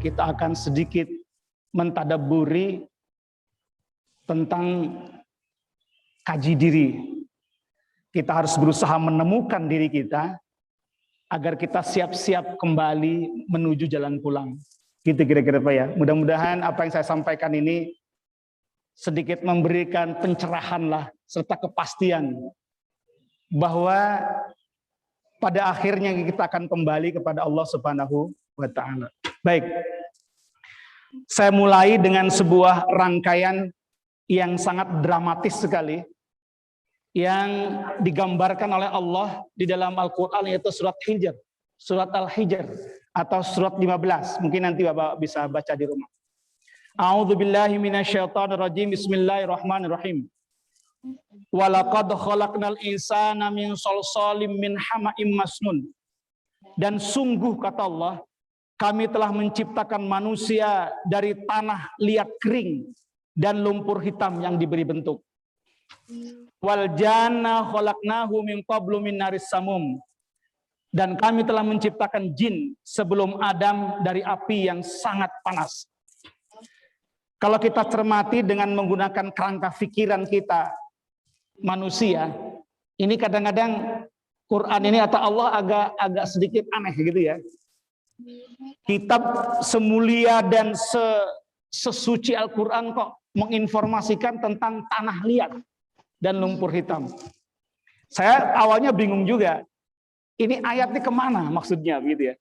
kita akan sedikit mentadabburi tentang kaji diri. Kita harus berusaha menemukan diri kita agar kita siap-siap kembali menuju jalan pulang. Gitu kira-kira Pak ya. Mudah-mudahan apa yang saya sampaikan ini sedikit memberikan pencerahan lah serta kepastian bahwa pada akhirnya kita akan kembali kepada Allah Subhanahu wa taala. Baik. Saya mulai dengan sebuah rangkaian yang sangat dramatis sekali yang digambarkan oleh Allah di dalam Al-Qur'an, yaitu surat Hijr, surat Al-Hijr atau surat 15. Mungkin nanti Bapak bisa baca di rumah. A'udzubillahi minasyaitonirrajim. Bismillahirrahmanirrahim. Walaqad khalaqnal insana min shalshalim min hama'im masnun. Dan sungguh kata Allah, kami telah menciptakan manusia dari tanah liat kering dan lumpur hitam yang diberi bentuk. Wal janna khalaqnahu min qablu min naris samum. Dan kami telah menciptakan jin sebelum Adam dari api yang sangat panas. Kalau kita cermati dengan menggunakan kerangka pikiran kita manusia, ini kadang-kadang Quran ini atau Allah agak sedikit aneh gitu ya. Kitab semulia dan sesuci Al-Quran kok menginformasikan tentang tanah liat dan lumpur hitam. Saya awalnya bingung juga, ini ayatnya kemana maksudnya gitu ya.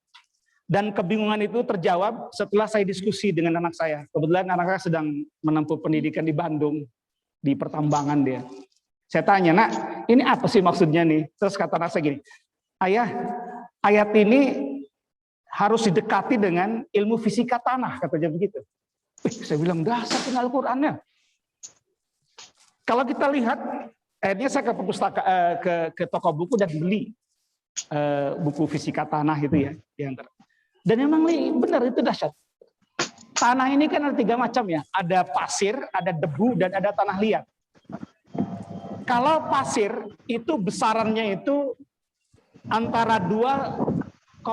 Dan kebingungan itu terjawab setelah saya diskusi dengan anak saya. Kebetulan anak saya sedang menempuh pendidikan di Bandung, di pertambangan dia. Saya tanya, nak, ini apa sih maksudnya nih? Terus kata anak saya gini, ayah, ayat ini harus didekati dengan ilmu fisika tanah, katanya begitu. Saya bilang, dasar kenal Al-Qur'annya. Kalau kita lihat, akhirnya saya ke perpustaka, ke toko buku dan beli buku fisika tanah itu ya. Dan memang benar itu dahsyat. Tanah ini kan ada 3 macam ya. Ada pasir, ada debu, dan ada tanah liat. Kalau pasir itu besarannya itu antara 2,00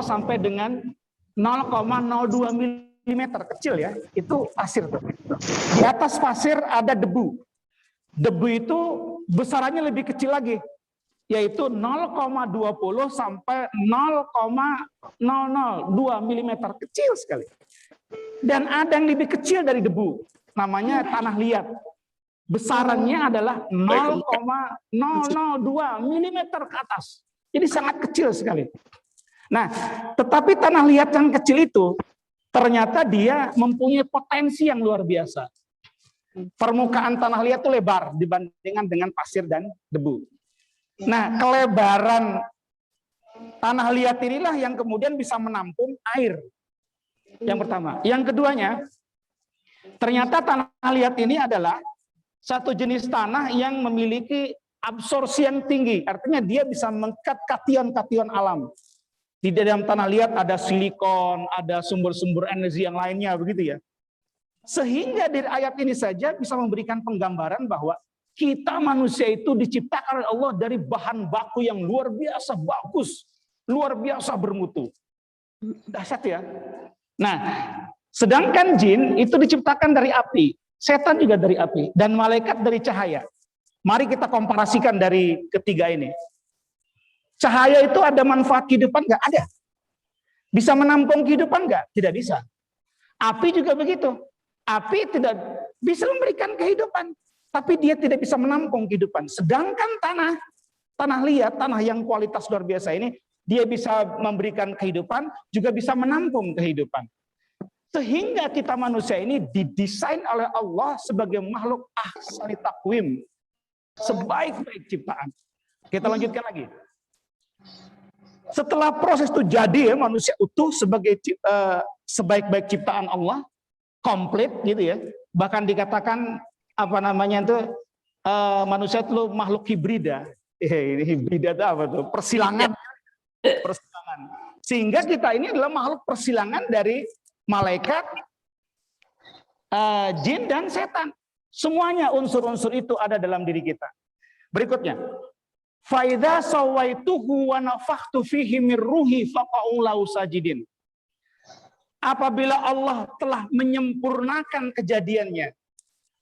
sampai dengan 0,02 mm kecil ya. Itu pasir tuh. Di atas pasir ada debu. Debu itu besarannya lebih kecil lagi, yaitu 0,20 sampai 0,002 mm, kecil sekali. Dan ada yang lebih kecil dari debu, namanya tanah liat. Besarannya adalah 0,002 mm ke atas. Jadi sangat kecil sekali. Nah, tetapi tanah liat yang kecil itu ternyata dia mempunyai potensi yang luar biasa. Permukaan tanah liat itu lebar dibandingkan dengan pasir dan debu. Nah, kelebaran tanah liat inilah yang kemudian bisa menampung air. Yang pertama. Yang keduanya, ternyata tanah liat ini adalah satu jenis tanah yang memiliki absorpsi yang tinggi. Artinya dia bisa mengangkat kation-kation alam. Di dalam tanah liat ada silikon, ada sumber-sumber energi yang lainnya, begitu ya. Sehingga dari ayat ini saja bisa memberikan penggambaran bahwa kita manusia itu diciptakan oleh Allah dari bahan baku yang luar biasa bagus, luar biasa bermutu. Dahsyat ya. Nah, sedangkan jin itu diciptakan dari api, setan juga dari api, dan malaikat dari cahaya. Mari kita komparasikan dari ketiga ini. Cahaya itu ada manfaat kehidupan nggak? Ada. Bisa menampung kehidupan nggak? Tidak bisa. Api juga begitu. Api tidak bisa memberikan kehidupan, tapi dia tidak bisa menampung kehidupan. Sedangkan tanah liat, tanah yang kualitas luar biasa ini, dia bisa memberikan kehidupan, juga bisa menampung kehidupan. Sehingga kita manusia ini didesain oleh Allah sebagai makhluk ahsani taqwim, sebaik-baik ciptaan. Kita lanjutkan lagi. Setelah proses itu jadi ya, manusia utuh sebagai sebaik-baik ciptaan Allah, komplit gitu ya. Bahkan dikatakan apa namanya itu manusia itu makhluk hibrida. Ini hibrida itu apa tuh? Persilangan. Persilangan. Sehingga kita ini adalah makhluk persilangan dari malaikat, jin dan setan. Semuanya unsur-unsur itu ada dalam diri kita. Berikutnya. Faidza sawaituhu wa nafakhtu fihi min ruhi faqa'u lahu sajidin. apabila Allah telah menyempurnakan kejadiannya,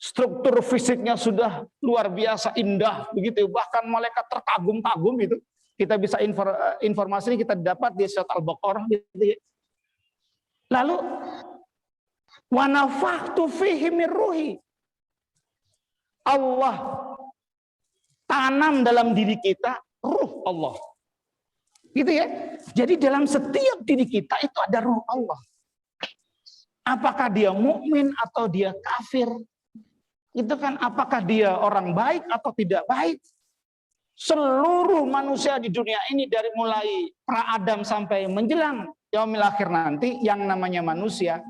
struktur fisiknya sudah luar biasa indah, begitu. Bahkan malaikat terkagum-kagum itu. Kita bisa informasi ini kita dapat di surat Al-Baqarah. Gitu. Lalu, wa nafakhtu fihi min ruhi. Allah tanam dalam diri kita ruh Allah. Gitu ya. Jadi dalam setiap diri kita itu ada ruh Allah. Apakah dia mukmin atau dia kafir? Itu kan apakah dia orang baik atau tidak baik? Seluruh manusia di dunia ini dari mulai pra Adam sampai menjelang yaumil akhir nanti, yang namanya manusia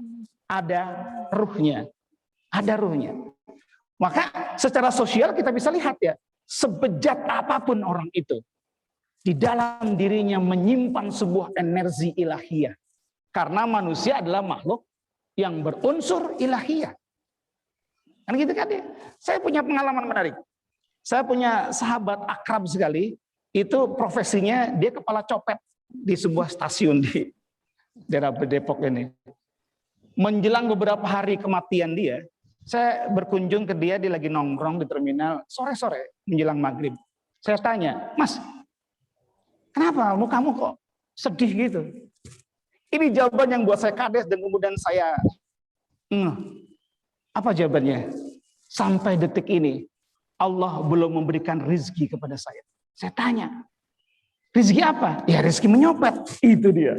ada ruhnya. Ada ruhnya. Maka secara sosial kita bisa lihat ya, sebejat apapun orang itu, di dalam dirinya menyimpan sebuah energi ilahiyah. Karena manusia adalah makhluk yang berunsur ilahiyah. Kan gitu kan ya. Saya punya pengalaman menarik. Saya punya sahabat akrab sekali, itu profesinya dia kepala copet di sebuah stasiun di daerah Depok ini. Menjelang beberapa hari kematian dia, saya berkunjung ke dia lagi nongkrong di terminal sore-sore menjelang maghrib. Saya tanya, Mas, kenapa mukamu kok sedih gitu? Ini jawaban yang buat saya kades dan kemudian saya, apa jawabannya? Sampai detik ini, Allah belum memberikan rizki kepada saya. Saya tanya, rizki apa? Ya rizki menyopet. Itu dia.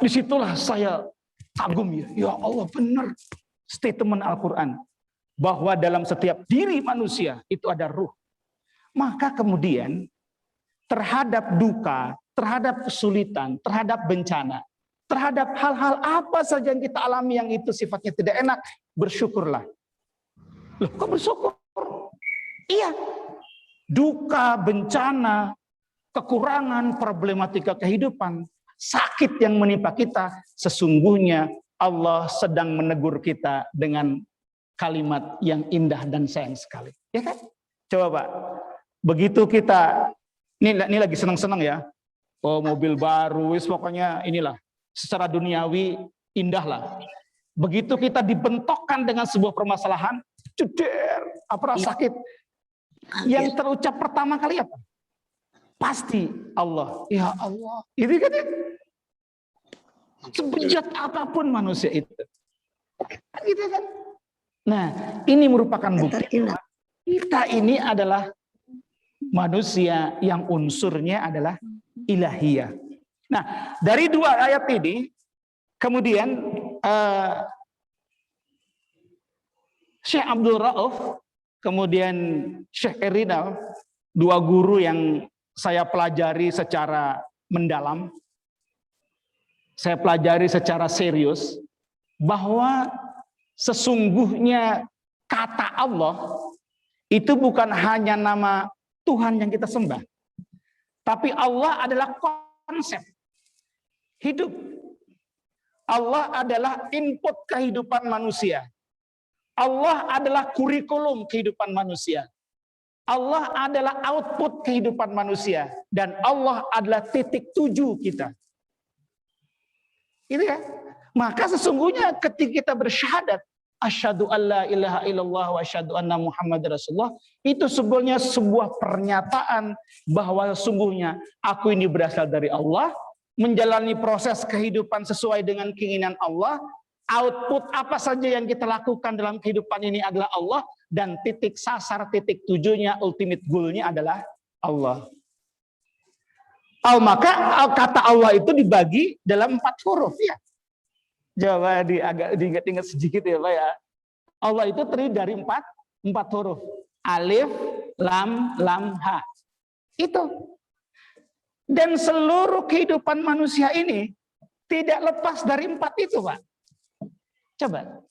Disitulah saya kagum ya. Ya Allah, benar statement Al-Quran. Bahwa dalam setiap diri manusia itu ada ruh. Maka kemudian terhadap duka, terhadap kesulitan, terhadap bencana, terhadap hal-hal apa saja yang kita alami yang itu sifatnya tidak enak, bersyukurlah. Loh, kok bersyukur? Iya. Duka, bencana, kekurangan, problematika kehidupan, sakit yang menimpa kita, sesungguhnya Allah sedang menegur kita dengan kalimat yang indah dan sayang sekali. Ya kan? Coba Pak, begitu kita, ini lagi senang-senang ya, oh mobil baru, pokoknya inilah, secara duniawi indah lah. Begitu kita dibentokkan dengan sebuah permasalahan, ceder, apa sakit, yang terucap pertama kali apa? Pasti Allah. Ya Allah. Itu kan ya? Sebejat apapun manusia itu. Gitu kan? Nah, ini merupakan bukti kita ini adalah manusia yang unsurnya adalah ilahiyah. Nah, dari dua ayat ini, kemudian Syekh Abdul Rauf, kemudian Syekh Erinal, dua guru yang saya pelajari secara mendalam, saya pelajari secara serius, bahwa sesungguhnya kata Allah itu bukan hanya nama Tuhan yang kita sembah, tapi Allah adalah konsep hidup. Allah adalah input kehidupan manusia. Allah adalah kurikulum kehidupan manusia. Allah adalah output kehidupan manusia. Dan Allah adalah titik tuju kita. Itu ya. Maka sesungguhnya ketika kita bersyahadat, asyhadu alla ilaha illallah wa asyhadu anna Muhammad Rasulullah, itu sebenarnya sebuah pernyataan bahwa sesungguhnya aku ini berasal dari Allah, menjalani proses kehidupan sesuai dengan keinginan Allah, output apa saja yang kita lakukan dalam kehidupan ini adalah Allah, dan titik sasar, titik tujuannya, ultimate goal-nya adalah Allah. Maka kata Allah itu dibagi dalam 4 huruf ya. Coba agak diingat-ingat sedikit ya Pak ya. Allah itu terdiri dari 4 huruf. Alif, lam, ha. Itu. Dan seluruh kehidupan manusia ini tidak lepas dari 4 itu Pak. Coba.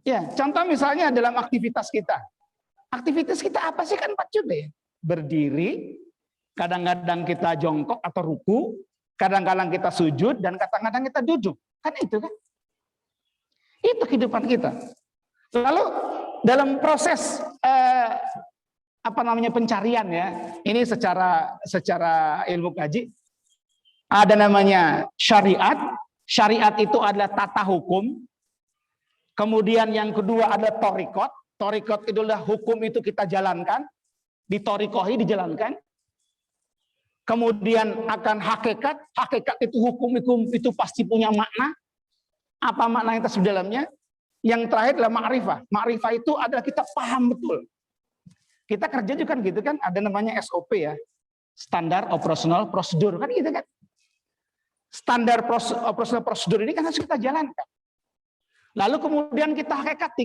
Ya, contoh misalnya dalam aktivitas kita. Aktivitas kita apa sih, kan 4 juga ya. Berdiri, kadang-kadang kita jongkok atau ruku, kadang-kadang kita sujud, dan kadang-kadang kita duduk. Kan itu kan? Itu kehidupan kita. Lalu dalam proses pencarian ya, ini secara ilmu kaji, Ada namanya syariat. Syariat itu adalah tata hukum. Kemudian yang kedua ada torikot. Torikot itu adalah hukum itu kita jalankan. Ditorikohi, dijalankan. Kemudian akan hakikat. Hakikat itu hukum itu pasti punya makna. Apa makna yang tersebut dalamnya? Yang terakhir adalah ma'rifah. Ma'rifah itu adalah kita paham betul. Kita kerja juga kan gitu kan, ada namanya SOP ya. Standar Operational Procedure kan gitu kan. Standar Operational Procedure ini kan harus kita jalankan. Lalu kemudian kita hakikati,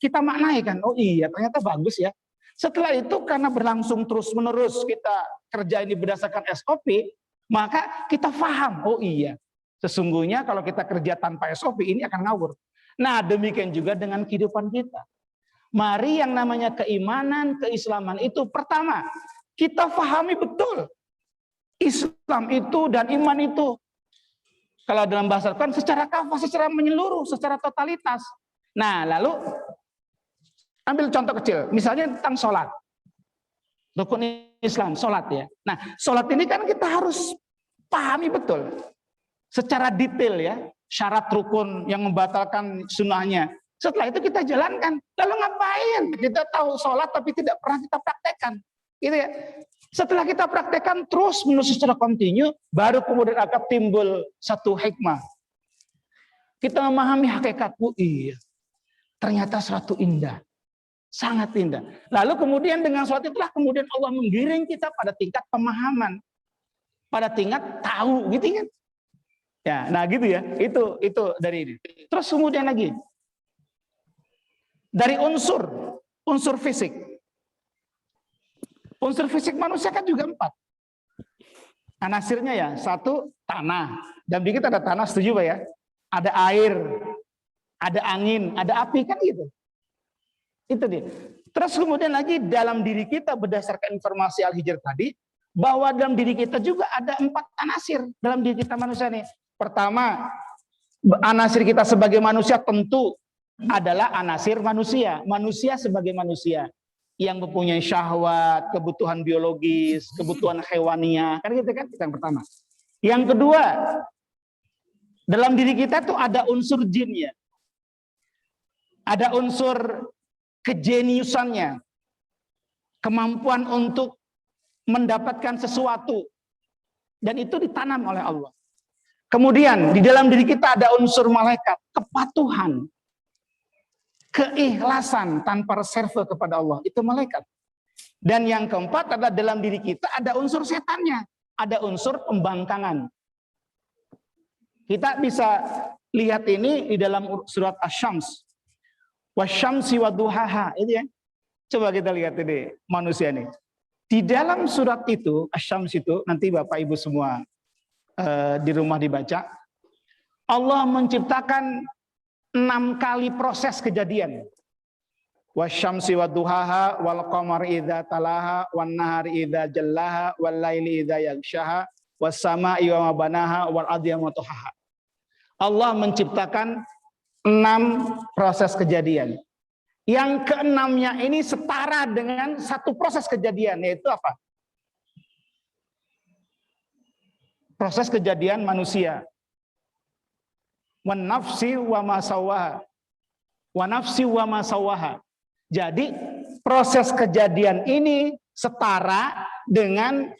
kita maknai kan. Oh iya, ternyata bagus ya. Setelah itu karena berlangsung terus-menerus kita kerja ini berdasarkan SOP, maka kita paham. Oh iya, sesungguhnya kalau kita kerja tanpa SOP ini akan ngawur. Nah, demikian juga dengan kehidupan kita. Mari yang namanya keimanan, keislaman itu pertama, kita pahami betul. Islam itu dan iman itu, kalau dalam bahasa Al-Quran, secara kafah, secara menyeluruh, secara totalitas. Nah, lalu ambil contoh kecil, misalnya tentang sholat. Rukun Islam, sholat ya. Nah, sholat ini kan kita harus pahami betul. Secara detail ya, syarat rukun yang membatalkan sunnahnya. Setelah itu kita jalankan. Lalu ngapain? Kita tahu sholat tapi tidak pernah kita praktekkan. Gitu ya. Setelah kita praktekkan terus menerus secara kontinu, baru kemudian akan timbul satu hikmah. Kita memahami hakikat. Oh iya, ternyata suatu indah. Sangat indah. Lalu kemudian dengan sholat itulah kemudian Allah menggiring kita pada tingkat pemahaman. Pada tingkat tahu gitu kan. Ya, nah gitu ya. Itu dari ini. Terus kemudian lagi. Dari unsur fisik. Unsur fisik manusia kan juga 4. Anasirnya ya, 1 tanah. Dan di kita ada tanah, setuju Pak ya? Ada air, ada angin, ada api kan gitu. Itu dia. Terus kemudian lagi dalam diri kita berdasarkan informasi Al-Hijr tadi, bahwa dalam diri kita juga ada 4 anasir dalam diri kita manusia nih. Pertama, anasir kita sebagai manusia tentu adalah anasir manusia. Manusia sebagai manusia yang mempunyai syahwat, kebutuhan biologis, kebutuhan hewania, kan gitu kan, itu yang pertama. Yang kedua, dalam diri kita tuh ada unsur jinnya. Ada unsur kejeniusannya. Kemampuan untuk mendapatkan sesuatu. Dan itu ditanam oleh Allah. Kemudian di dalam diri kita ada unsur malaikat, kepatuhan. Keikhlasan tanpa reserve kepada Allah, itu malaikat. Dan yang keempat adalah dalam diri kita ada unsur setannya, ada unsur pembangkangan. Kita bisa lihat ini di dalam surat Asy-Syams. Wasyamsi waduhaha, itu ya. Coba kita lihat ini manusia ini. Di dalam surat itu, Asy-Syams itu, nanti Bapak Ibu semua di rumah dibaca. Allah menciptakan 6 kali proses kejadian. Wasyamsi waduhaha wal qamari idza talaha wan nahari idza jallaha wal laili idza yaghshaha was samaa'i wa ma banaha wal ardi wa tahaha. Allah menciptakan 6 proses kejadian. Yang keenamnya ini setara dengan 1 proses kejadian, yaitu apa? Proses kejadian manusia. Wan nafsi wa ma sawaha. Wa nafsi wa ma sawaha. Jadi proses kejadian ini setara dengan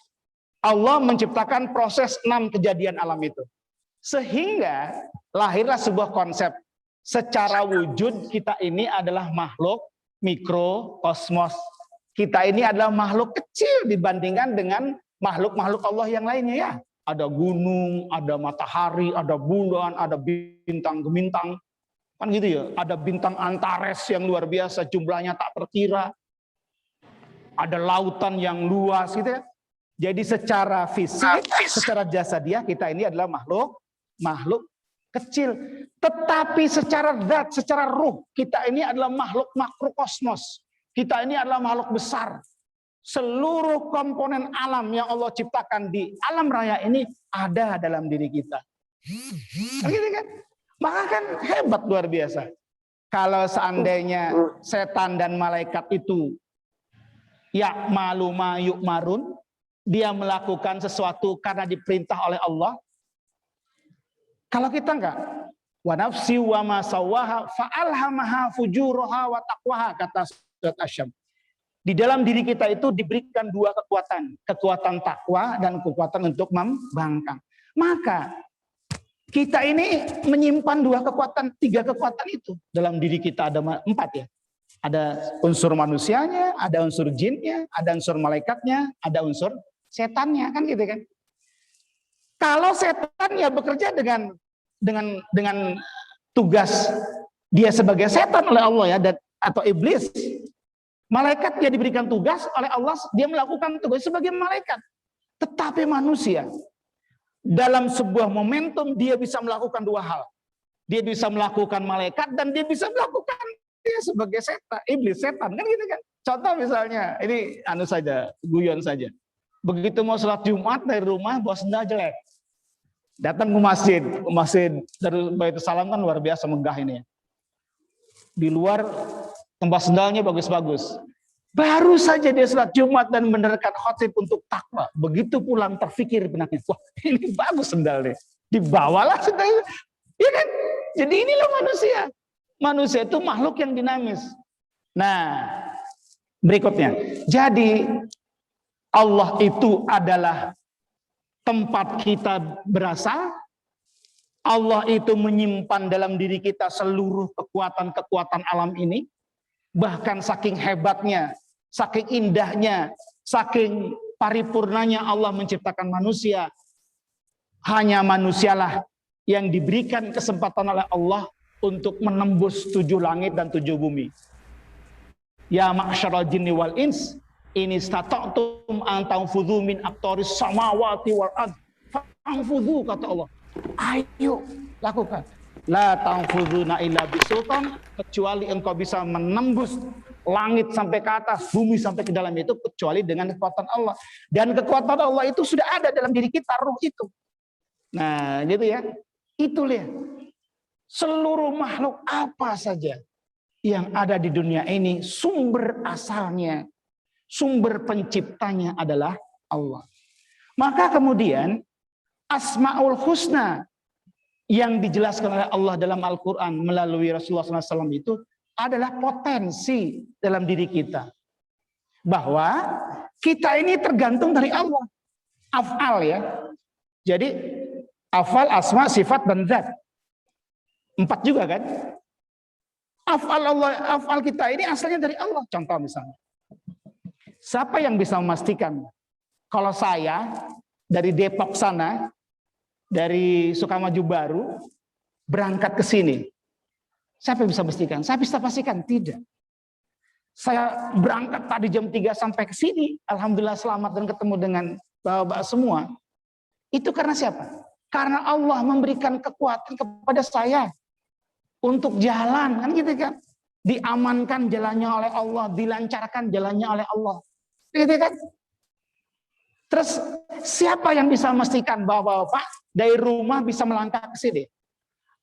Allah menciptakan proses 6 kejadian alam itu. Sehingga lahirlah sebuah konsep. Secara wujud kita ini adalah makhluk mikrokosmos. Kita ini adalah makhluk kecil dibandingkan dengan makhluk-makhluk Allah yang lainnya ya. Ada gunung, ada matahari, ada bulan, ada bintang-bintang. Kan gitu ya, ada bintang Antares yang luar biasa, jumlahnya tak terkira. Ada lautan yang luas gitu ya. Jadi secara fisik, secara jasadiah kita ini adalah makhluk kecil. Tetapi secara zat, secara ruh, kita ini adalah makhluk makrokosmos. Kita ini adalah makhluk besar. Seluruh komponen alam yang Allah ciptakan di alam raya ini ada dalam diri kita. Gitu kan? Maka kan hebat luar biasa. Kalau seandainya setan dan malaikat itu ya malu mayuk marun, dia melakukan sesuatu karena diperintah oleh Allah. Kalau kita enggak, wa nafsi wa ma sawwaha fa'alhamaha fujuraha wa taqwaha, kata surat Asy-Syams. Di dalam diri kita itu diberikan dua kekuatan, kekuatan takwa dan kekuatan untuk membangkang. Maka kita ini menyimpan dua kekuatan, tiga kekuatan itu. Dalam diri kita ada 4 ya. Ada unsur manusianya, ada unsur jinnya, ada unsur malaikatnya, ada unsur setannya, kan gitu kan. Kalau setan ya bekerja dengan tugas dia sebagai setan oleh Allah ya, atau iblis. Malaikat dia diberikan tugas oleh Allah, dia melakukan tugas sebagai malaikat. Tetapi manusia dalam sebuah momentum dia bisa melakukan dua hal. Dia bisa melakukan malaikat dan dia bisa melakukan dia sebagai setan, iblis, setan, kan gitu kan. Contoh misalnya, ini saja, guyon saja. Begitu mau sholat Jumat dari rumah bawa sendal jelek. Datang ke masjid dari Baitul Salam kan luar biasa megah ini ya. Di luar tempat sendalnya bagus-bagus. Baru saja dia sholat Jumat dan mendengarkan khotib untuk takwa. Begitu pulang terfikir benaknya, wah ini bagus sendalnya. Dibawalah sendalnya. Ya kan? Jadi inilah manusia. Manusia itu makhluk yang dinamis. Nah, berikutnya. Jadi Allah itu adalah tempat kita berasal. Allah itu menyimpan dalam diri kita seluruh kekuatan-kekuatan alam ini. Bahkan saking hebatnya, saking indahnya, saking paripurnanya Allah menciptakan manusia. Hanya manusialah yang diberikan kesempatan oleh Allah untuk menembus 7 langit dan 7 bumi. Ya ma'syaral jinni wal ins, in istata'tum an tanfudhu min aqtaris samawati wal ard fanfudhu, kata Allah. Ayo lakukan. La tanfudhuna illa bisultan, kecuali engkau bisa menembus langit sampai ke atas, bumi sampai ke dalam itu kecuali dengan kekuatan Allah. Dan kekuatan Allah itu sudah ada dalam diri kita, ruh itu. Nah, gitu ya. Itulah seluruh makhluk apa saja yang ada di dunia ini, sumber asalnya, sumber penciptanya adalah Allah. Maka kemudian Asmaul Husna yang dijelaskan oleh Allah dalam Al-Quran melalui Rasulullah SAW itu adalah potensi dalam diri kita. Bahwa kita ini tergantung dari Allah. Af'al ya. Jadi af'al, asma, sifat, dan zat. 4 juga kan. Af'al kita ini asalnya dari Allah. Contoh misalnya. Siapa yang bisa memastikan kalau saya dari Depok sana, dari Sukamaju Baru, berangkat ke sini, siapa yang bisa memastikan? Saya bisa pastikan tidak. Saya berangkat tadi jam 3 sampai ke sini, alhamdulillah selamat dan ketemu dengan bapak-bapak semua. Itu karena siapa? Karena Allah memberikan kekuatan kepada saya untuk jalan, kan gitu kan? Diamankan jalannya oleh Allah, dilancarkan jalannya oleh Allah. Gitu kan? Terus siapa yang bisa memastikan bahwa Bapak dari rumah bisa melangkah ke sini?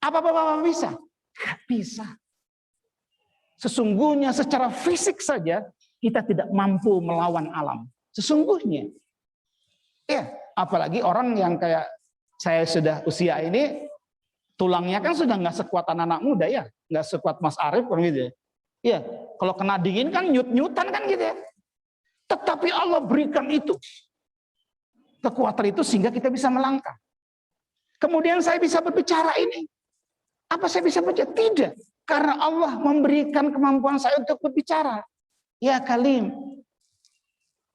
Apa Bapak bisa? Gak bisa. Sesungguhnya secara fisik saja kita tidak mampu melawan alam. Sesungguhnya. Ya, apalagi orang yang kayak saya sudah usia ini, tulangnya kan sudah nggak sekuat anak muda ya, nggak sekuat Mas Arief kan gitu ya. Iya, kalau kena dingin kan nyut-nyutan kan gitu ya. Tetapi Allah berikan itu. Kekuatan itu sehingga kita bisa melangkah. Kemudian saya bisa berbicara ini. Apa saya bisa berbicara? Tidak. Karena Allah memberikan kemampuan saya untuk berbicara. Ya kalim.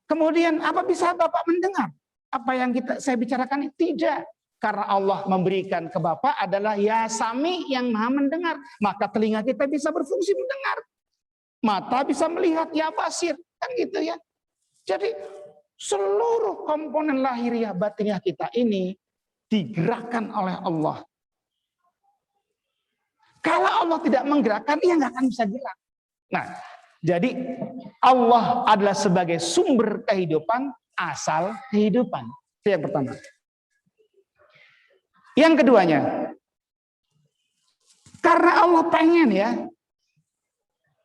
Kemudian apa bisa Bapak mendengar? Apa yang saya bicarakan? Tidak. Karena Allah memberikan ke Bapak adalah ya sami, yang maha mendengar. Maka telinga kita bisa berfungsi mendengar. Mata bisa melihat, ya basir. Kan gitu ya. Jadi seluruh komponen lahiriah batiniah kita ini digerakkan oleh Allah. Kalau Allah tidak menggerakkan, ia nggak akan bisa gerak. Nah, jadi Allah adalah sebagai sumber kehidupan, asal kehidupan. Itu yang pertama. Yang keduanya, karena Allah pengen ya,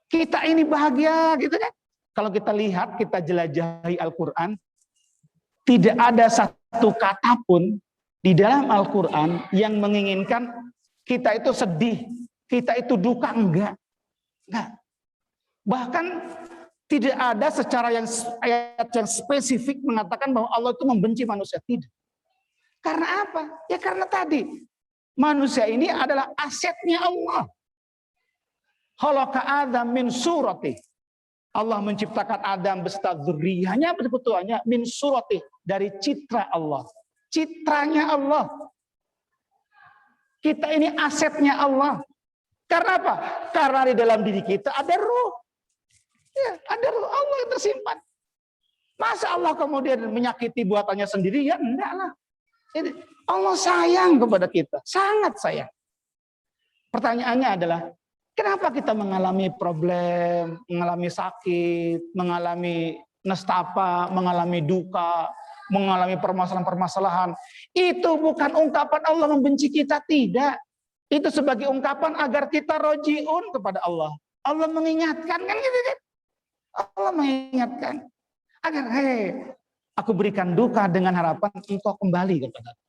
kita ini bahagia gitu kan. Kalau kita lihat, kita jelajahi Al-Quran, Tidak ada satu kata pun di dalam Al-Quran yang menginginkan kita itu sedih, kita itu duka, enggak. Bahkan tidak ada secara ayat yang spesifik mengatakan bahwa Allah itu membenci manusia, tidak. Karena apa? Ya karena tadi manusia ini adalah asetnya Allah. Khalaqa Adam min surati. Allah menciptakan Adam beserta dzurriyyahnya, betul-betulnya min surati, dari citra Allah. Citranya Allah. Kita ini asetnya Allah. Karena apa? Karena di dalam diri kita ada ruh. Ya, ada ruh Allah yang tersimpan. Masa Allah kemudian menyakiti buatannya sendiri? Ya enggak lah. Allah sayang kepada kita, sangat sayang. Pertanyaannya adalah, kenapa kita mengalami problem, mengalami sakit, mengalami nestapa, mengalami duka, mengalami permasalahan-permasalahan? Itu bukan ungkapan Allah membenci kita, tidak. Itu sebagai ungkapan agar kita rojiun kepada Allah. Allah mengingatkan, kan gitu kan? Allah mengingatkan agar, aku berikan duka dengan harapan engkau kembali kepada aku.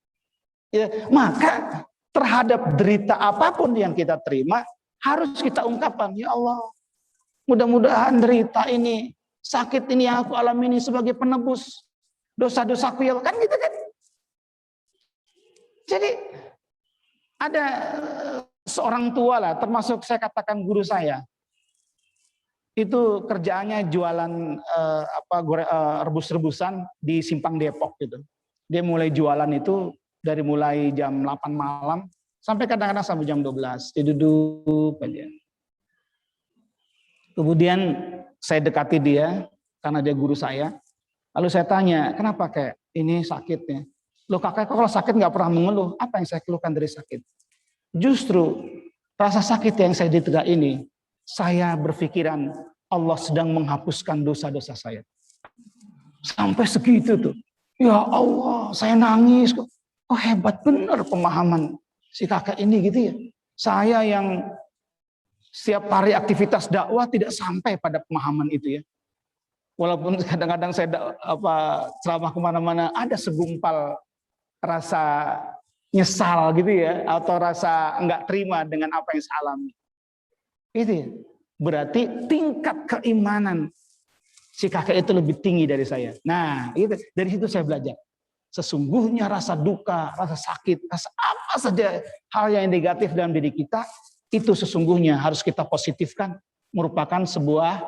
Ya, maka terhadap derita apapun yang kita terima, harus kita ungkapkan, ya Allah, mudah-mudahan derita ini, sakit ini yang aku alami ini sebagai penebus dosa-dosaku, ya kan gitu kan. Jadi ada seorang tua lah, termasuk saya katakan guru saya, itu kerjaannya jualan rebus-rebusan di Simpang Depok gitu. Dia mulai jualan itu dari mulai jam 8 malam sampai kadang-kadang sampai jam 12. Dia duduk aja. Kemudian saya dekati dia karena dia guru saya. Lalu saya tanya, kenapa kayak ini sakitnya? Loh kakak, kalau sakit nggak pernah mengeluh. Apa yang saya keluhkan dari sakit? Justru rasa sakit yang saya derita ini, saya berpikiran Allah sedang menghapuskan dosa-dosa saya. Sampai segitu tuh. Ya Allah, saya nangis. Oh hebat benar pemahaman si kakak ini gitu ya. Saya yang setiap hari aktivitas dakwah tidak sampai pada pemahaman itu ya. Walaupun kadang-kadang saya ceramah kemana-mana ada segumpal rasa nyesal gitu ya, atau rasa enggak terima dengan apa yang saya alami. Itu ya. Berarti tingkat keimanan si kakek itu lebih tinggi dari saya. Nah, itu dari situ saya belajar. Sesungguhnya rasa duka, rasa sakit, rasa apa saja hal yang negatif dalam diri kita, itu sesungguhnya harus kita positifkan, merupakan sebuah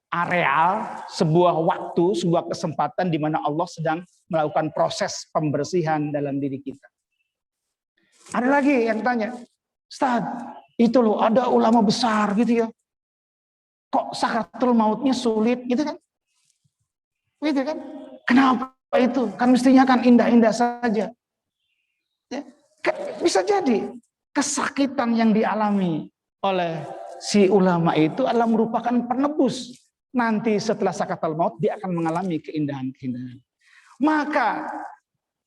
areal, sebuah waktu, sebuah kesempatan di mana Allah sedang melakukan proses pembersihan dalam diri kita. Ada lagi yang tanya, Ustaz, itu loh ada ulama besar gitu ya, kok sakaratul mautnya sulit gitu kan? Gitu kan? Kenapa itu? Kan mestinya kan indah-indah saja. Ya, kan bisa jadi kesakitan yang dialami oleh si ulama itu adalah merupakan penebus. Nanti setelah sakaratul maut dia akan mengalami keindahan-keindahan. Maka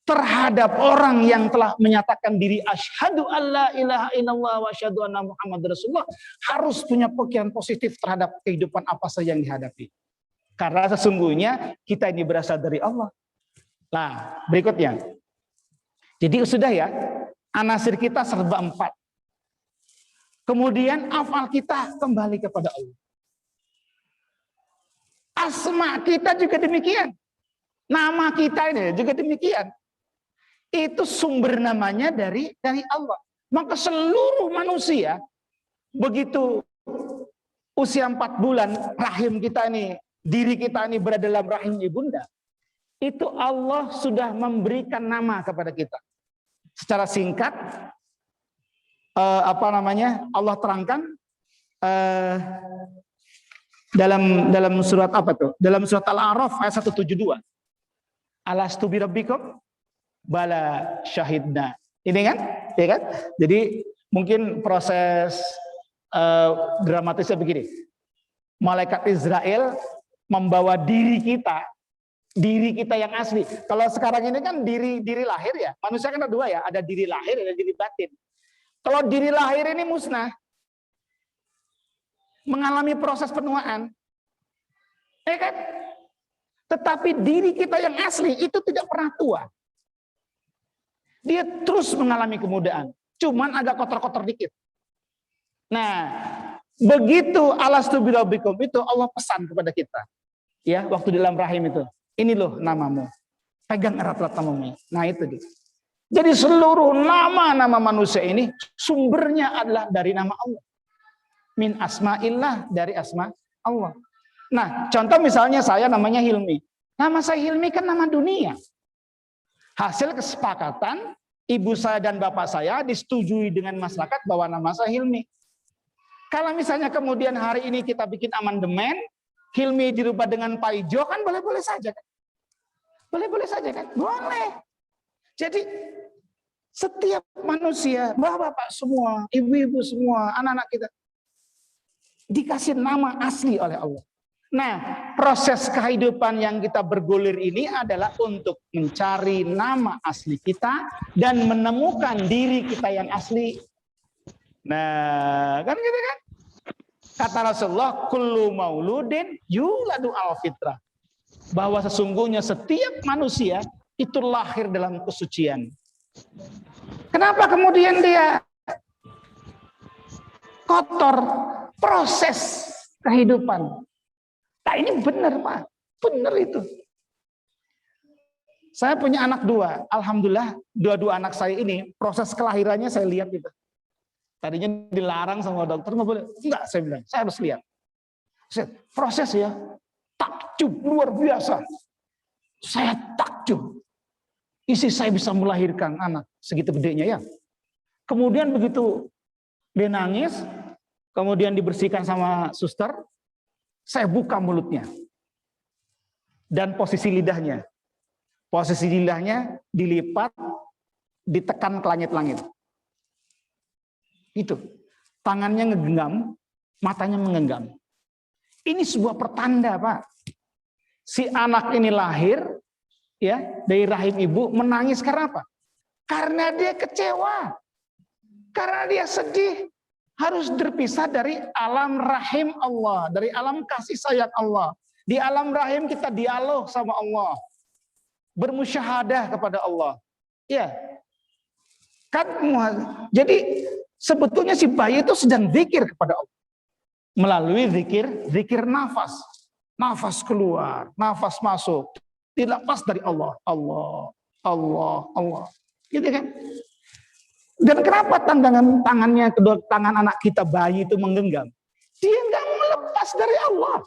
terhadap orang yang telah menyatakan diri asyhadu alla ilaha illallah wa asyhadu anna muhammadar rasulullah, harus punya pikiran positif terhadap kehidupan apa saja yang dihadapi. Karena sesungguhnya kita ini berasal dari Allah. Nah, berikutnya. Jadi sudah ya, anasir kita serba 4. Kemudian afal kita kembali kepada Allah. Asma kita juga demikian. Nama kita ini juga demikian. Itu sumber namanya dari Allah. Maka seluruh manusia, begitu usia 4 bulan, rahim kita ini, diri kita ini berada dalam rahim ibunda, itu Allah sudah memberikan nama kepada kita. Secara singkat, Allah terangkan dalam surat apa tuh? Dalam surat Al-A'raf ayat 172. Alastu bi rabbikum? Bala syahidna. Ini kan? Ya kan? Jadi mungkin proses dramatisnya begini. Malaikat Israel membawa diri kita yang asli. Kalau sekarang ini kan diri lahir ya. Manusia kan ada 2 ya, ada diri lahir, ada diri batin. Kalau diri lahir ini musnah, mengalami proses penuaan. Ya kan? Tetapi diri kita yang asli itu tidak pernah tua. Dia terus mengalami kemudaan. Cuman agak kotor-kotor dikit. Nah, begitu alastu birabbikum itu Allah pesan kepada kita. Ya, waktu di dalam rahim itu. Ini loh namamu. Pegang erat-erat namamu. Nah, itu dia. Jadi seluruh nama-nama manusia ini sumbernya adalah dari nama Allah. Min asma'illah, dari asma Allah. Nah, contoh misalnya saya namanya Hilmi. Nama saya Hilmi kan nama dunia. Hasil kesepakatan ibu saya dan bapak saya disetujui dengan masyarakat bahwa nama saya Hilmi. Kalau misalnya kemudian hari ini kita bikin amandemen, Hilmi dirubah dengan Pak Ijo, kan boleh-boleh saja kan? Boleh-boleh saja kan? Boleh. Jadi setiap manusia, bapak-bapak semua, ibu-ibu semua, anak-anak kita dikasih nama asli oleh Allah. Nah, proses kehidupan yang kita bergulir ini adalah untuk mencari nama asli kita dan menemukan diri kita yang asli. Nah, kan gitu kan? Kata Rasulullah, kullu mauludin yuladu al-fitrah. Bahwa sesungguhnya setiap manusia itu lahir dalam kesucian. Kenapa kemudian dia kotor? Proses kehidupan. Nah, ini benar Pak, benar itu. Saya punya anak dua, alhamdulillah dua-dua anak saya ini proses kelahirannya saya lihat gitu. Tadinya dilarang sama dokter, nggak boleh. Enggak, saya bilang, saya harus lihat. Proses ya, takjub luar biasa. Saya takjub. Isi saya bisa melahirkan anak segitu gedenya ya. Kemudian begitu dia nangis, kemudian dibersihkan sama suster, saya buka mulutnya. Dan posisi lidahnya. Posisi lidahnya dilipat, ditekan ke langit-langit. Itu. Tangannya ngegenggam, matanya menggenggam. Ini sebuah pertanda, Pak. Si anak ini lahir ya dari rahim ibu menangis karena apa? Karena dia kecewa. Karena dia sedih. Harus berpisah dari alam rahim Allah, dari alam kasih sayang Allah. Di alam rahim kita dialog sama Allah, bermusyahadah kepada Allah. Ya, kan. Jadi sebetulnya si bayi itu sedang zikir kepada Allah melalui zikir nafas, nafas keluar, nafas masuk, dilepas dari Allah, Allah, Allah, Allah, gitu kan? Dan kenapa tangannya, kedua tangan anak kita bayi itu menggenggam? Dia nggak melepas dari Allah.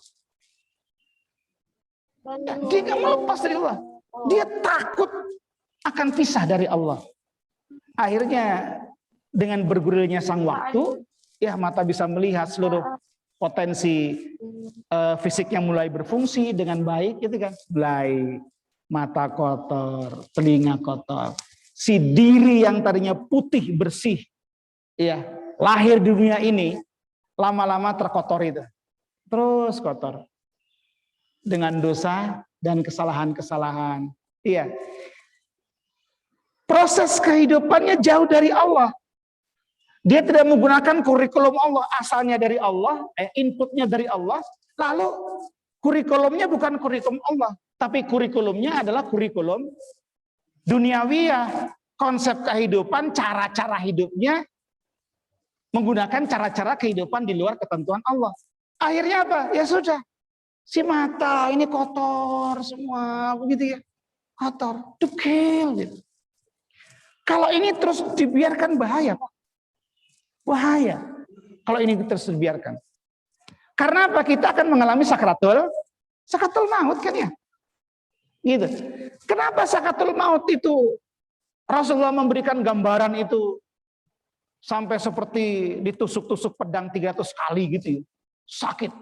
Dia nggak melepas dari Allah. Dia takut akan pisah dari Allah. Akhirnya dengan bergulirnya sang waktu, ya mata bisa melihat seluruh potensi fisiknya mulai berfungsi dengan baik, gitu kan? Mulai mata kotor, telinga kotor. Si diri yang tadinya putih bersih, ya lahir di dunia ini lama-lama terkotor itu, terus kotor dengan dosa dan kesalahan-kesalahan. Iya, proses kehidupannya jauh dari Allah. Dia tidak menggunakan kurikulum Allah, asalnya dari Allah, inputnya dari Allah. Lalu kurikulumnya bukan kurikulum Allah, tapi kurikulumnya adalah kurikulum duniawiyah, konsep kehidupan, cara-cara hidupnya menggunakan cara-cara kehidupan di luar ketentuan Allah. Akhirnya apa? Ya sudah, si mata ini kotor semua, begitu ya, kotor, dekil gitu. Kalau ini terus dibiarkan bahaya, Pak. Bahaya. Kalau ini terus dibiarkan. Karena apa? Kita akan mengalami sakratul maut kan ya. Gitu. Kenapa sakatul maut itu Rasulullah memberikan gambaran itu sampai seperti ditusuk-tusuk pedang 300 kali gitu ya. Sakit.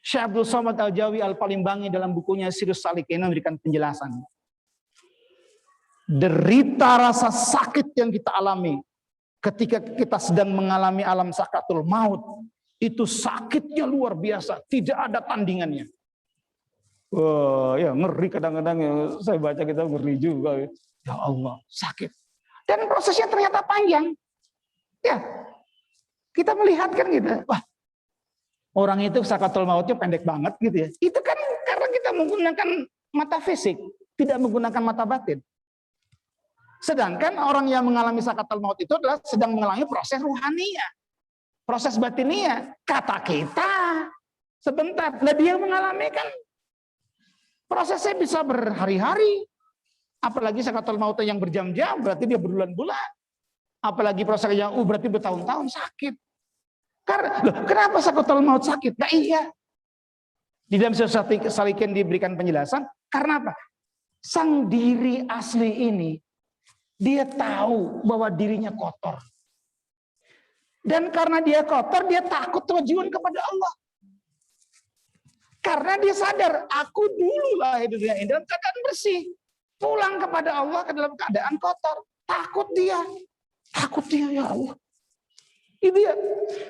Syekh Abdul Somad Al-Jawi Al-Palimbangi dalam bukunya Sirus Salikin memberikan penjelasan. Derita rasa sakit yang kita alami ketika kita sedang mengalami alam sakatul maut, itu sakitnya luar biasa, tidak ada tandingannya. Wah, ya ngeri kadang-kadang ya, saya baca kita ngeri juga. Ya Allah, sakit. Dan prosesnya ternyata panjang. Ya, kita melihat kan gitu. Wah, orang itu sakatul mautnya pendek banget gitu ya. Itu kan karena Karena kita menggunakan mata fisik, tidak menggunakan mata batin. Sedangkan orang yang mengalami sakaratul maut itu adalah sedang mengalami proses ruhaniyah, proses batiniyah. Kata kita sebentar, nah dia mengalami kan prosesnya bisa berhari-hari. Apalagi sakaratul maut yang berjam-jam, berarti dia berbulan-bulan. Apalagi proses yang berarti bertahun-tahun sakit. Karena loh, kenapa sakaratul maut sakit? Nah iya. Di dalam Sirah Salikin diberikan penjelasan, karena apa? Sang diri asli ini, dia tahu bahwa dirinya kotor. Dan karena dia kotor, dia takut terjun kepada Allah. Karena dia sadar, aku dulu lahir di dunia ini dalam keadaan bersih. Pulang kepada Allah ke dalam keadaan kotor. Takut dia ya Allah. Itu ya.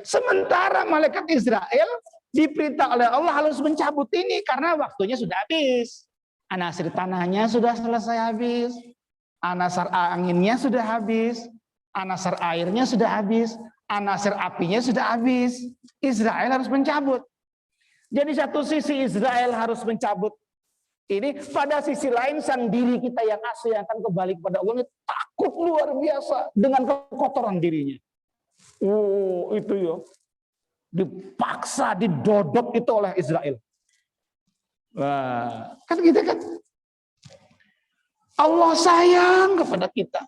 Sementara malaikat Israel diperintah oleh Allah harus mencabut ini karena waktunya sudah habis. Anasir tanahnya sudah selesai habis. Anasir anginnya sudah habis. Anasir airnya sudah habis. Anasir apinya sudah habis. Israel harus mencabut. Jadi satu sisi Israel harus mencabut ini, pada sisi lain sang diri kita yang asli yang akan kembali kepada Allah ini takut luar biasa dengan kekotoran dirinya. Oh, itu ya. Dipaksa, didodok itu oleh Israel. Wah, kan gitu kan. Allah sayang kepada kita.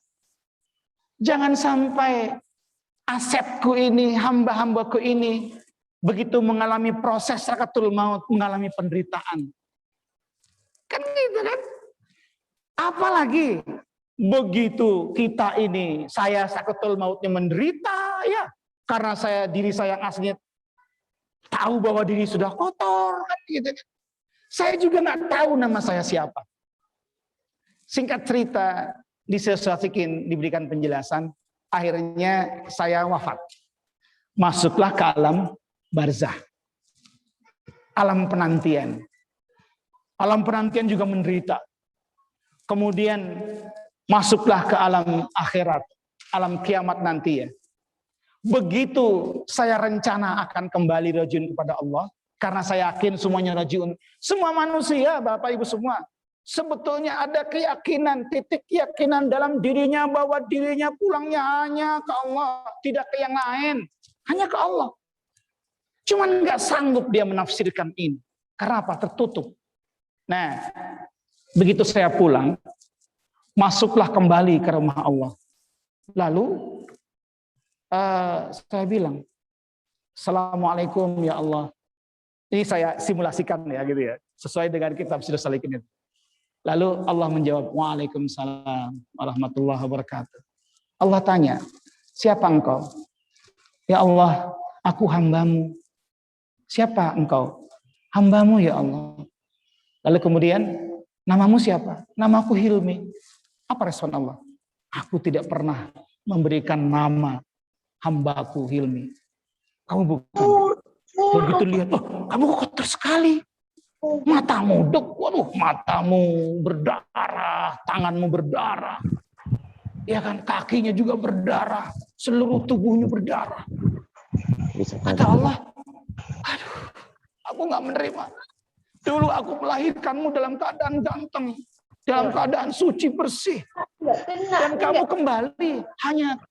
Jangan sampai asetku ini, hamba-hambaku ini begitu mengalami proses sakaratul maut, mengalami penderitaan. Kan gitu kan. Apalagi begitu kita ini, saya sakaratul mautnya menderita ya, karena diri saya yang aslinya tahu bahwa diri sudah kotor kan gitu kan. Saya juga nggak tahu nama saya siapa. Singkat cerita, di Sirah Salikin diberikan penjelasan, akhirnya saya wafat. Masuklah ke alam barzah. Alam penantian. Alam penantian juga menderita. Kemudian masuklah ke alam akhirat, alam kiamat nanti ya. Begitu saya rencana akan kembali rajiun kepada Allah, karena saya yakin semuanya rajiun. Semua manusia, Bapak Ibu semua, sebetulnya ada keyakinan, titik keyakinan dalam dirinya bahwa dirinya pulangnya hanya ke Allah, tidak ke yang lain, hanya ke Allah. Cuman nggak sanggup dia menafsirkan ini. Karena apa? Tertutup. Nah, begitu saya pulang, masuklah kembali ke rumah Allah. Lalu saya bilang, Assalamualaikum ya Allah. Ini saya simulasikan ya gitu ya, sesuai dengan kitab Sirah Salikin itu. Lalu Allah menjawab, Waalaikumsalam warahmatullahi wabarakatuh. Allah tanya, siapa engkau? Ya Allah, aku hambamu. Siapa engkau? Hambamu ya Allah. Lalu kemudian, namamu siapa? Namaku Hilmi. Apa respon Allah? Aku tidak pernah memberikan nama hambaku Hilmi. Kamu bukan. Begitu lihat, oh, kamu kotor sekali. Matamu, waduh, matamu berdarah, tanganmu berdarah. Ya kan, kakinya juga berdarah, seluruh tubuhnya berdarah. Kata Allah, aduh, aku nggak menerima. Dulu aku melahirkanmu dalam keadaan ganteng, dalam keadaan suci bersih, dan kamu kembali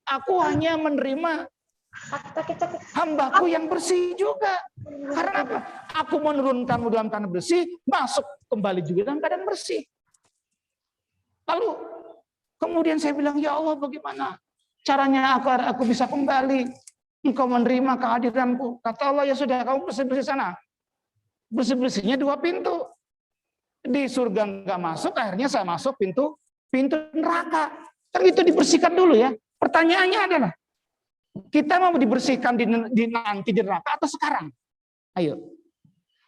aku hanya menerima hambaku yang bersih juga. Karena apa? Aku menurunkanmu dalam keadaan bersih, masuk kembali juga dalam keadaan bersih. Lalu kemudian saya bilang, ya Allah, bagaimana caranya agar aku bisa kembali? Engkau menerima kehadiranku. Kata Allah, ya sudah, kamu bersih-bersih sana. Bersih-bersihnya 2 pintu. Di surga nggak masuk, akhirnya saya masuk pintu neraka. Kan itu dibersihkan dulu ya. Pertanyaannya adalah, kita mau dibersihkan nanti di neraka atau sekarang? Ayo.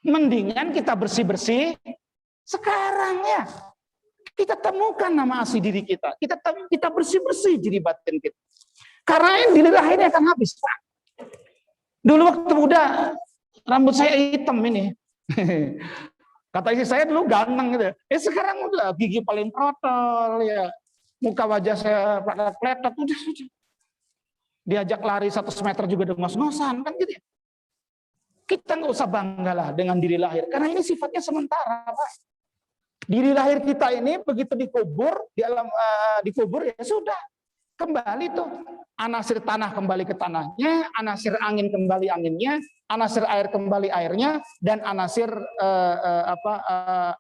Mendingan kita bersih-bersih sekarang ya. Kita temukan nama asli diri kita. Kita bersih-bersih diri batin kita. Karena yang di lidah ini akan habis. Dulu waktu muda, rambut saya hitam ini. Kata istri saya dulu ganteng gitu. Sekarang udah gigi paling protol ya. Muka wajah saya pada kletot udah. Diajak lari 100 meter juga udah ngos-ngosan kan gitu ya. Kita nggak usah banggalah dengan diri lahir, karena ini sifatnya sementara, Pak. Diri lahir kita ini begitu dikubur, di alam dikubur ya sudah, kembali tuh. Anasir tanah kembali ke tanahnya, anasir angin kembali anginnya, anasir air kembali airnya, dan anasir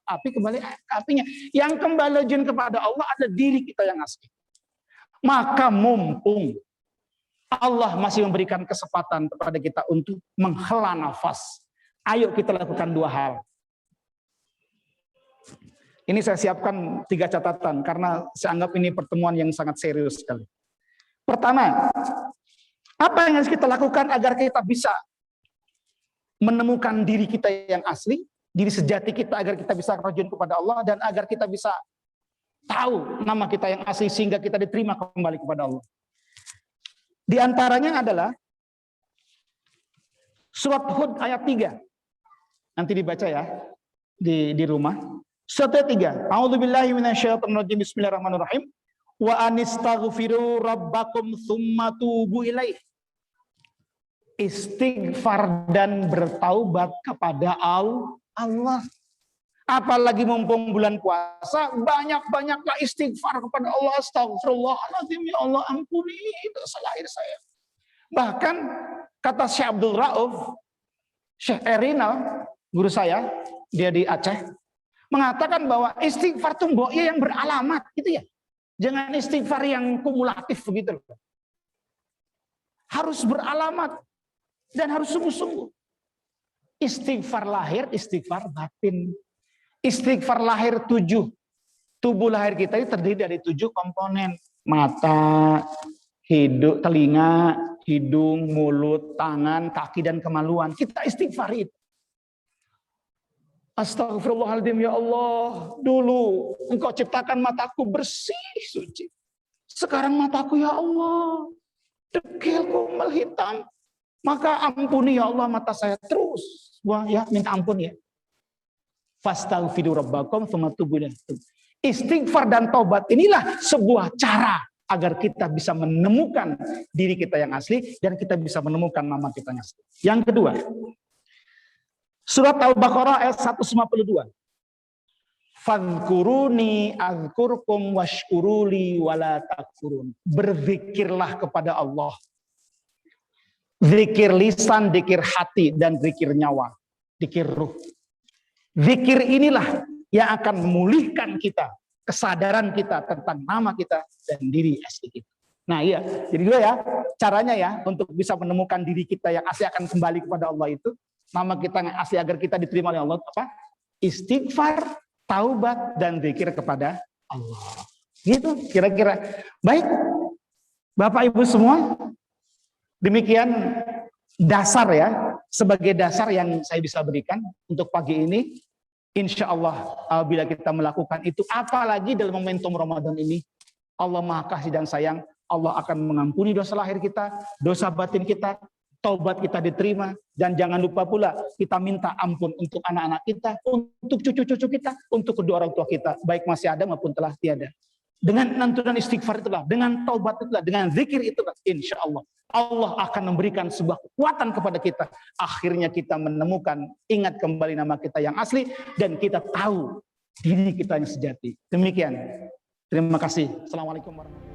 api kembali apinya. Yang kembali kepada Allah ada diri kita yang asli. Maka mumpung Allah masih memberikan kesempatan kepada kita untuk menghela nafas, ayo kita lakukan dua hal. Ini saya siapkan 3 catatan karena saya anggap ini pertemuan yang sangat serius sekali. Pertama, apa yang harus kita lakukan agar kita bisa menemukan diri kita yang asli, diri sejati kita, agar kita bisa rajin kepada Allah, dan agar kita bisa tahu nama kita yang asli sehingga kita diterima kembali kepada Allah. Di antaranya adalah surat Hud ayat 3. Nanti dibaca ya di rumah. Surat ayat 3. A'udzubillahi minasyaitonirrajim. Bismillahirrahmanirrahim. Wa anistaghfiru rabbakum tsumma tubu ilaih. Istighfar dan bertaubat kepada Allah. Apalagi mumpung bulan puasa, banyak-banyaklah istighfar kepada Allah. Astagfirullahaladzim, ya Allah ampuni dosa lahir saya. Bahkan kata Syekh Abdul Rauf, Syekh Erina, guru saya, dia di Aceh, mengatakan bahwa istighfar itu yang beralamat, gitu ya. Jangan istighfar yang kumulatif begitu. Harus beralamat dan harus sungguh-sungguh. Istighfar lahir, istighfar batin. Istighfar lahir 7. Tubuh lahir kita ini terdiri dari 7 komponen. Mata, hidung, telinga, hidung, mulut, tangan, kaki, dan kemaluan. Kita istighfar itu. Astagfirullahaladzim, ya Allah. Dulu engkau ciptakan mataku bersih, suci. Sekarang mataku, ya Allah, dekilku menghitam. Maka ampuni ya Allah mata saya terus. Wah ya, minta ampun ya. Fastaghfiru rabbakum tsumma tubu ilaih. Istighfar dan taubat inilah sebuah cara agar kita bisa menemukan diri kita yang asli dan kita bisa menemukan nama kita yang asli. Yang kedua, surat Al-Baqarah ayat 152. Fadhkuruni azkurkum washkuruli wala takfurun. Berzikirlah kepada Allah. Zikir lisan, zikir hati, dan zikir nyawa, zikir ruh. Zikir inilah yang akan memulihkan kita, kesadaran kita tentang nama kita dan diri asli kita. Nah iya, jadi dua ya, caranya ya, untuk bisa menemukan diri kita yang asli akan kembali kepada Allah itu, nama kita yang asli agar kita diterima oleh Allah, apa? Istighfar, taubat, dan zikir kepada Allah. Gitu, kira-kira. Baik, Bapak Ibu semua, demikian dasar ya, sebagai dasar yang saya bisa berikan untuk pagi ini. Insya Allah apabila kita melakukan itu, apalagi dalam momentum Ramadan ini, Allah Maha Kasih dan Sayang, Allah akan mengampuni dosa lahir kita, dosa batin kita, taubat kita diterima, dan jangan lupa pula kita minta ampun untuk anak-anak kita, untuk cucu-cucu kita, untuk kedua orang tua kita, baik masih ada maupun telah tiada. Dengan lantunan istighfar itulah, dengan taubat itulah, dengan zikir itulah, insya Allah Allah akan memberikan sebuah kekuatan kepada kita. Akhirnya kita menemukan, ingat kembali nama kita yang asli, dan kita tahu diri kita yang sejati. Demikian. Terima kasih. Assalamualaikum warahmatullahi wabarakatuh.